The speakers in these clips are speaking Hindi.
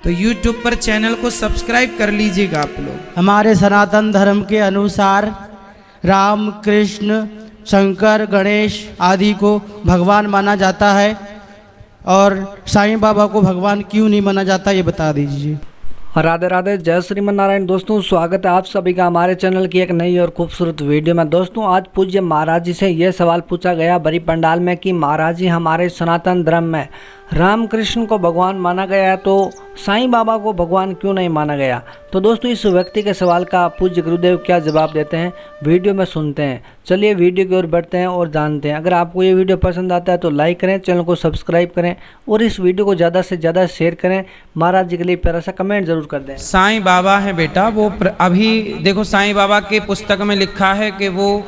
तो YouTube पर चैनल को सब्सक्राइब कर लीजिएगा आप लोग। हमारे सनातन धर्म के अनुसार राम, कृष्ण, शंकर, गणेश आदि को भगवान माना जाता है, और साईं बाबा को भगवान क्यों नहीं माना जाता ये बता दीजिए। राधे राधे, जय श्रीमन नारायण। दोस्तों स्वागत है आप सभी का हमारे चैनल की एक नई और खूबसूरत वीडियो में। दोस्तों आज पूज्य महाराज जी से यह सवाल पूछा गया बड़ी पंडाल में कि महाराज जी हमारे सनातन धर्म में राम कृष्ण को भगवान माना गया है, तो साईं बाबा को भगवान क्यों नहीं माना गया। तो दोस्तों इस व्यक्ति के सवाल का पूज्य गुरुदेव क्या जवाब देते हैं वीडियो में सुनते हैं। चलिए वीडियो की ओर बढ़ते हैं और जानते हैं। अगर आपको ये वीडियो पसंद आता है तो लाइक करें, चैनल को सब्सक्राइब करें और इस वीडियो को ज़्यादा से ज़्यादा शेयर करें। महाराज जी के लिए प्यारा सा कमेंट जरूर कर दें। साईं बाबा है बेटा, वो अभी देखो साईं बाबा के पुस्तक में लिखा है कि वो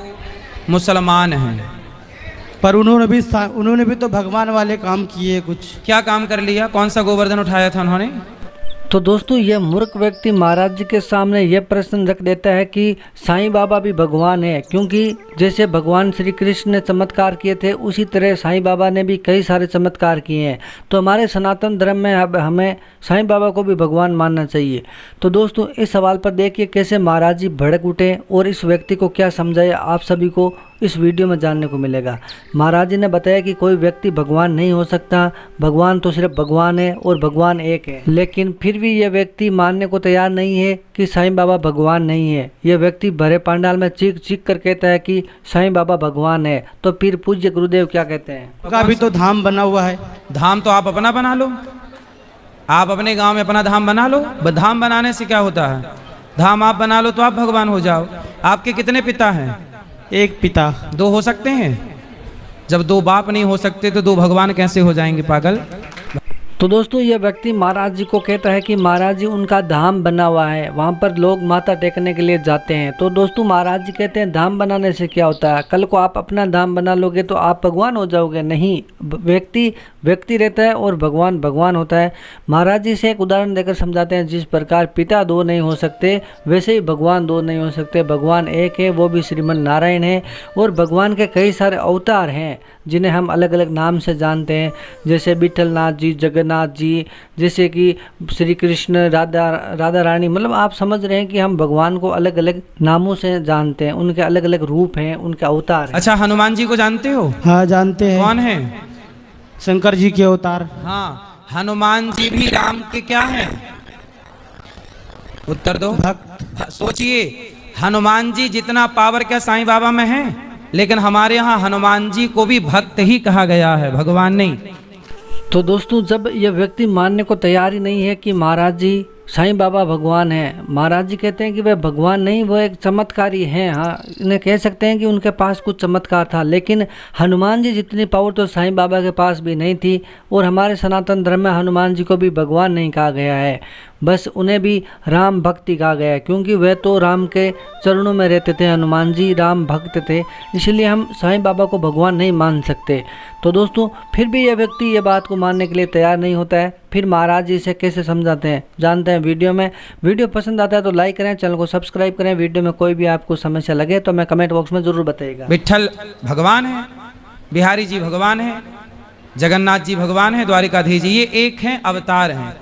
मुसलमान हैं, पर उन्होंने भी तो भगवान वाले काम किए। कुछ क्या काम कर लिया? कौन सा गोवर्धन उठाया था उन्होंने? तो दोस्तों यह मूर्ख व्यक्ति महाराज जी के सामने यह प्रश्न रख देता है कि साईं बाबा भी भगवान है, क्योंकि जैसे भगवान श्री कृष्ण ने चमत्कार किए थे उसी तरह साईं बाबा ने भी कई सारे चमत्कार किए हैं। तो हमारे सनातन धर्म में अब हमें साईं बाबा को भी भगवान मानना चाहिए। तो दोस्तों इस सवाल पर देखिए कैसे महाराज जी भड़क उठे और इस व्यक्ति को क्या समझाए, आप सभी को इस वीडियो में जानने को मिलेगा। महाराज जी ने बताया कि कोई व्यक्ति भगवान नहीं हो सकता, भगवान तो सिर्फ भगवान है और भगवान एक है। लेकिन फिर भी यह व्यक्ति मानने को तैयार नहीं है कि साईं बाबा भगवान नहीं है। यह व्यक्ति भरे पंडाल में चीख चीख कर कहता है कि साईं बाबा भगवान है। तो फिर पूज्य गुरुदेव क्या कहते हैं? का भी तो धाम बना हुआ है। धाम तो आप अपना बना लो, आप अपने गांव में अपना धाम बना लो। धाम बनाने से क्या होता है? धाम आप बना लो तो आप भगवान हो जाओ। आपके कितने पिता हैं? एक पिता। दो हो सकते हैं? जब दो बाप नहीं हो सकते तो दो भगवान कैसे हो जाएंगे पागल। तो दोस्तों यह व्यक्ति महाराज जी को कहता है कि महाराज जी उनका धाम बना हुआ है, वहाँ पर लोग माथा टेकने के लिए जाते हैं। तो दोस्तों महाराज जी कहते हैं धाम बनाने से क्या होता है, कल को आप अपना धाम बना लोगे तो आप भगवान हो जाओगे। नहीं, व्यक्ति रहता है और भगवान भगवान होता है। महाराज जी से एक उदाहरण देकर समझाते हैं, जिस प्रकार पिता दो नहीं हो सकते वैसे ही भगवान दो नहीं हो सकते। भगवान एक है, वो भी श्रीमन नारायण है, और भगवान के कई सारे अवतार हैं जिन्हें हम अलग अलग नाम से जानते हैं, जैसे विठलनाथ जी, जगन्नाथ जी, जैसे कि श्री कृष्ण, राधा रानी। मतलब आप समझ रहे हैं कि हम भगवान को अलग अलग नामों से जानते हैं, उनके अलग अलग रूप हैं, उनके अवतार हैं। अच्छा, हनुमान जी को जानते हो? हाँ जानते हैं। कौन है? शंकर जी के अवतार। हाँ, हनुमान जी भी राम के क्या हैं? उत्तर दो। भक्त। सोचिए, हनुमान जी जितना पावर क्या साईं बाबा में है? लेकिन हमारे यहाँ हनुमान जी को भी भक्त ही कहा गया है, भगवान नहीं। तो दोस्तों जब यह व्यक्ति मानने को तैयार ही नहीं है कि महाराज जी साईं बाबा भगवान है, महाराज जी कहते हैं कि वह भगवान नहीं, वो एक चमत्कारी हैं। हाँ, इन्हें कह सकते हैं कि उनके पास कुछ चमत्कार था, लेकिन हनुमान जी जितनी पावर तो साईं बाबा के पास भी नहीं थी। और हमारे सनातन धर्म में हनुमान जी को भी भगवान नहीं कहा गया है, बस उन्हें भी राम भक्ति कहा गया है, क्योंकि वह तो राम के चरणों में रहते थे। हनुमान जी राम भक्त थे, इसलिए हम साईं बाबा को भगवान नहीं मान सकते। तो दोस्तों फिर भी यह व्यक्ति ये बात को मानने के लिए तैयार नहीं होता है। फिर महाराज जी इसे कैसे समझाते हैं जानते हैं वीडियो में। वीडियो पसंद आता है तो लाइक करें, चैनल को सब्सक्राइब करें। वीडियो में कोई भी आपको समस्या लगे तो मैं कमेंट बॉक्स में जरूर बताइएगा। विठल भगवान है, बिहारी जी भगवान है, जगन्नाथ जी भगवान है, द्वारिकाधीश जी, ये एक हैं, अवतार हैं।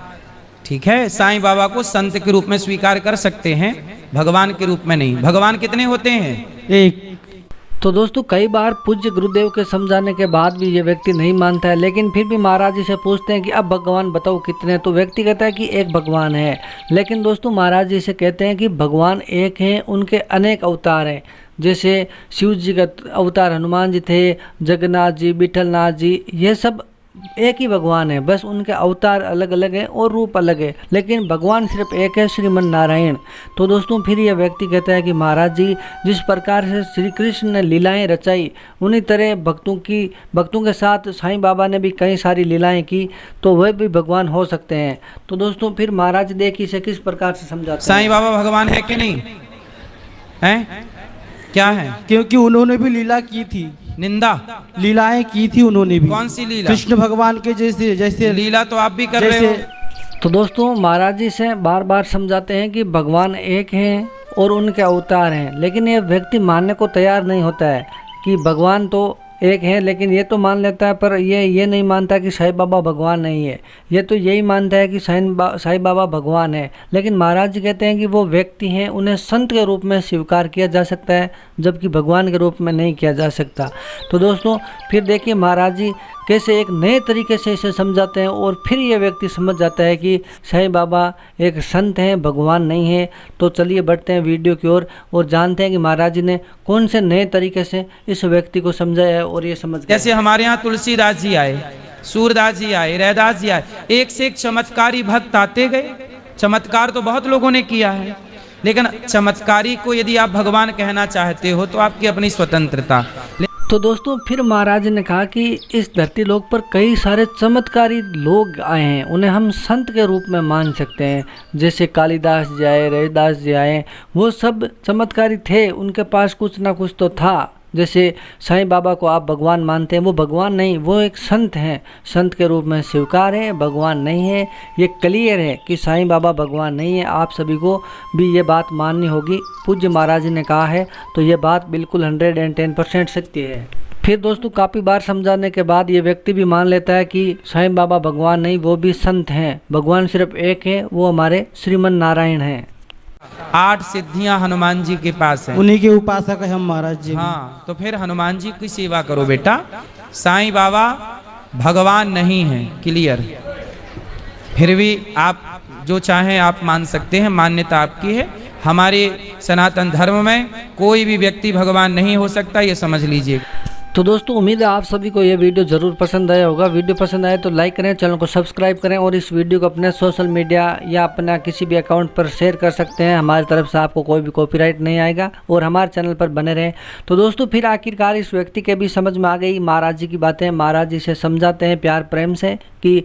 ठीक है, साईं बाबा को संत के रूप में स्वीकार कर सकते हैं, भगवान के रूप में नहीं। भगवान कितने होते हैं? एक। तो दोस्तों कई बार पूज्य गुरुदेव के समझाने के बाद भी ये व्यक्ति नहीं मानता है, लेकिन फिर भी महाराज जी से पूछते हैं कि अब भगवान बताओ कितने। तो व्यक्ति कहता है कि एक भगवान है। लेकिन दोस्तों महाराज जी से कहते हैं कि भगवान एक हैं, उनके अनेक अवतार हैं। जैसे शिव जी का अवतार हनुमान जी थे, जगन्नाथ जी, विठलनाथ जी, ये सब एक ही भगवान है, बस उनके अवतार अलग अलग हैं और रूप अलग है, लेकिन भगवान सिर्फ एक है, श्रीमन नारायण। तो दोस्तों फिर यह व्यक्ति कहता है कि महाराज जी जिस प्रकार से श्री कृष्ण ने लीलाएं रचाई, उन्हीं तरह भक्तों के साथ साईं बाबा ने भी कई सारी लीलाएं की, तो वह भी भगवान हो सकते हैं। तो दोस्तों फिर महाराज देखिए इसे किस प्रकार से समझाते हैं। साईं बाबा भगवान है कि नहीं है? क्या है? क्योंकि उन्होंने भी लीला की थी, निंदा लीलाएं की थी उन्होंने भी। कौन सी लीला? कृष्ण भगवान के जैसे लीला तो आप भी कर रहे हो। तो दोस्तों महाराज जी से बार बार समझाते हैं कि भगवान एक हैं और उनके अवतार हैं, लेकिन ये व्यक्ति मानने को तैयार नहीं होता है कि भगवान तो एक हैं, लेकिन ये तो मान लेता है, पर ये नहीं मानता कि साईं बाबा भगवान नहीं है। ये तो यही मानता है कि साईं बाबा भगवान है। लेकिन महाराज जी कहते हैं कि वो व्यक्ति हैं, उन्हें संत के रूप में स्वीकार किया जा सकता है, जबकि भगवान के रूप में नहीं किया जा सकता। तो दोस्तों फिर देखिए महाराज जी कैसे एक नए तरीके से इसे समझाते हैं, और फिर ये व्यक्ति समझ जाता है कि साईं बाबा एक संत हैं, भगवान नहीं है। तो चलिए बढ़ते हैं वीडियो की ओर और जानते हैं कि महाराज जी ने कौन से नए तरीके से इस व्यक्ति को समझाया है और ये समझ गया। जैसे हमारे यहाँ तुलसीदास जी आए, सूरदास जी आए, रैदास जी आए, एक से एक चमत्कारी भक्त आते गए। चमत्कार तो बहुत लोगों ने किया है, लेकिन चमत्कारी को यदि आप भगवान कहना चाहते हो तो आपकी अपनी स्वतंत्रता। तो दोस्तों फिर महाराज ने कहा कि इस धरती लोक पर कई सारे चमत्कारी लोग आए हैं, उन्हें हम संत के रूप में मान सकते हैं। जैसे कालिदास जी आए, रविदास जी आए, वो सब चमत्कारी थे, उनके पास कुछ ना कुछ तो था। जैसे साईं बाबा को आप भगवान मानते हैं, वो भगवान नहीं, वो एक संत हैं, संत के रूप में स्वीकार है, भगवान नहीं है। ये क्लियर है कि साईं बाबा भगवान नहीं है। आप सभी को भी ये बात माननी होगी। पूज्य महाराज जी ने कहा है तो ये बात बिल्कुल 110% सत्य है। फिर दोस्तों काफ़ी बार समझाने के बाद ये व्यक्ति भी मान लेता है कि साईं बाबा भगवान नहीं, वो भी संत हैं। भगवान सिर्फ एक है, वो हमारे श्रीमन नारायण हैं। 8 सिद्धियां हनुमान जी के पास हैं, उन्हीं के उपासक है हम महाराज जी। हाँ, तो फिर हनुमान जी की सेवा करो बेटा। साईं बाबा भगवान नहीं है, क्लियर। फिर भी आप जो चाहें आप मान सकते हैं, मान्यता आपकी है। हमारे सनातन धर्म में कोई भी व्यक्ति भगवान नहीं हो सकता, ये समझ लीजिए। तो दोस्तों उम्मीद है आप सभी को ये वीडियो ज़रूर पसंद आया होगा। वीडियो पसंद आए तो लाइक करें, चैनल को सब्सक्राइब करें और इस वीडियो को अपने सोशल मीडिया या अपना किसी भी अकाउंट पर शेयर कर सकते हैं। हमारी तरफ से आपको कोई भी कॉपीराइट नहीं आएगा और हमारे चैनल पर बने रहें। तो दोस्तों फिर आखिरकार इस व्यक्ति के भी समझ में आ गई महाराज जी की बातें। महाराज जी से समझाते हैं प्यार प्रेम से कि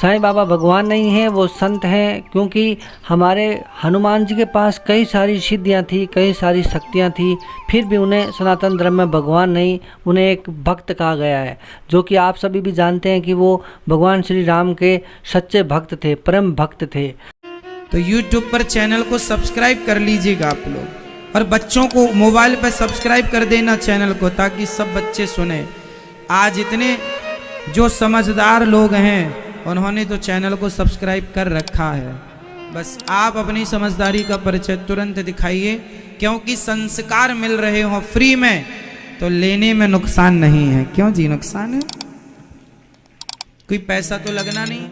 साईं बाबा भगवान नहीं है, वो संत हैं। क्योंकि हमारे हनुमान जी के पास कई सारी सिद्धियाँ थी, कई सारी शक्तियाँ थी, फिर भी उन्हें सनातन धर्म में भगवान नहीं, उन्हें एक भक्त कहा गया है। जो कि आप सभी भी जानते हैं कि वो भगवान श्री राम के सच्चे भक्त थे, परम भक्त थे। तो YouTube पर चैनल को सब्सक्राइब कर लीजिएगा आप लोग, और बच्चों को मोबाइल पर सब्सक्राइब कर देना चैनल को, ताकि सब बच्चे सुने। आज इतने जो समझदार लोग हैं उन्होंने तो चैनल को सब्सक्राइब कर रखा है। बस आप अपनी समझदारी का परिचय तुरंत दिखाइए, क्योंकि संस्कार मिल रहे हो फ्री में तो लेने में नुकसान नहीं है। क्यों जी, नुकसान है? कोई पैसा तो लगना नहीं।